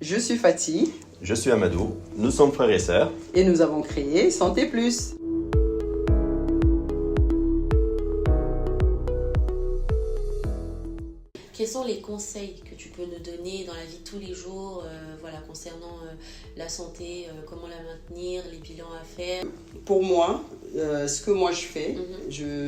Je suis Fatih. Je suis Amadou. Nous sommes frères et sœurs. Et nous avons créé Santé Plus. Quels sont les conseils que tu peux nous donner dans la vie de tous les jours, concernant la santé, comment la maintenir, les bilans à faire? Pour moi, ce que moi je fais,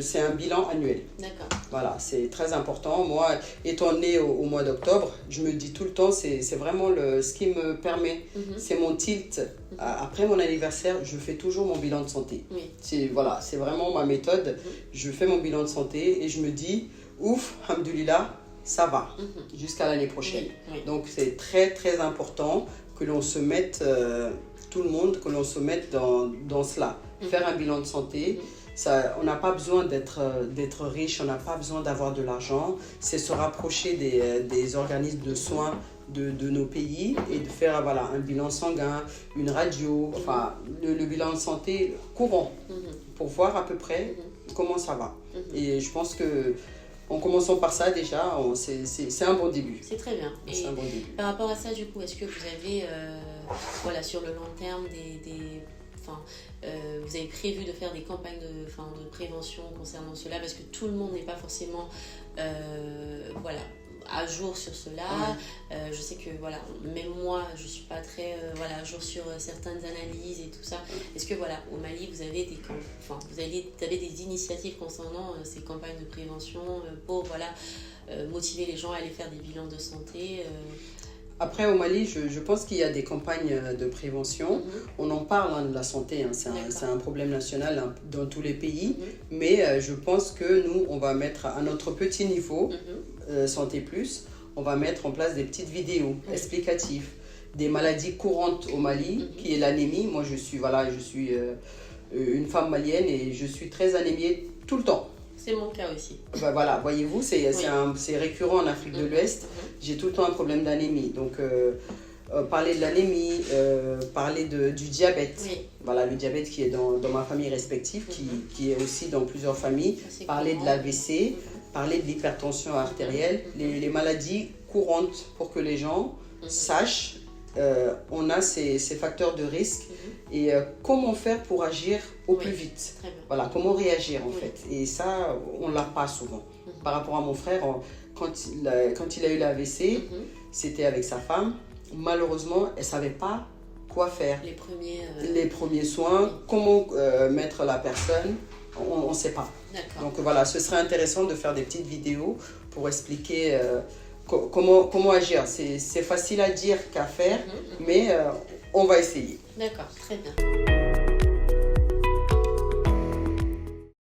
c'est un bilan annuel. D'accord. Voilà, c'est très important. Moi, étant née au mois d'octobre, je me dis tout le temps, c'est vraiment ce qui me permet, c'est mon tilt. Après mon anniversaire, je fais toujours mon bilan de santé. Oui. C'est vraiment ma méthode. Je fais mon bilan de santé et je me dis, ouf, alhamdoulilah, ça va, jusqu'à l'année prochaine. Oui. Donc c'est très très important que l'on se mette, tout le monde, que l'on se mette dans cela. Faire un bilan de santé, ça, on n'a pas besoin d'être riche, on n'a pas besoin d'avoir de l'argent. C'est se rapprocher des organismes de soins de nos pays et de faire un bilan sanguin, une radio, le bilan de santé courant pour voir à peu près comment ça va. Et je pense que en commençant par ça, déjà, c'est un bon début. C'est très bien. C'est un bon début. Par rapport à ça, du coup, est-ce que vous avez, sur le long terme, vous avez prévu de faire des campagnes de prévention concernant cela? Parce que tout le monde n'est pas forcément à jour sur cela. Je sais que même moi je ne suis pas très à jour sur certaines analyses et tout ça. Est-ce que au Mali vous avez des initiatives concernant ces campagnes de prévention pour motiver les gens à aller faire des bilans de santé? Après, au Mali, je pense qu'il y a des campagnes de prévention. On en parle de la santé, c'est un problème national dans tous les pays. Mais je pense que nous, on va mettre à notre petit niveau, Santé Plus, on va mettre en place des petites vidéos explicatives des maladies courantes au Mali, qui est l'anémie. Moi, je suis une femme malienne et je suis très anémiée tout le temps. C'est mon cas aussi. Voyez-vous, c'est récurrent en Afrique de l'Ouest. J'ai tout le temps un problème d'anémie. Donc, parler de l'anémie, parler du diabète. Le diabète qui est dans ma famille respective, qui est aussi dans plusieurs familles. Parler de l'AVC, parler de l'hypertension artérielle, les maladies courantes pour que les gens sachent on a ces facteurs de risque et comment faire pour agir au plus vite. Comment réagir en fait. Et ça, on ne l'a pas souvent. Par rapport à mon frère, quand il a eu l'AVC, c'était avec sa femme. Malheureusement, elle ne savait pas quoi faire. Les premiers soins, comment mettre la personne, on ne sait pas. Donc ce serait intéressant de faire des petites vidéos pour expliquer comment agir. C'est facile à dire qu'à faire, mais on va essayer. D'accord, très bien.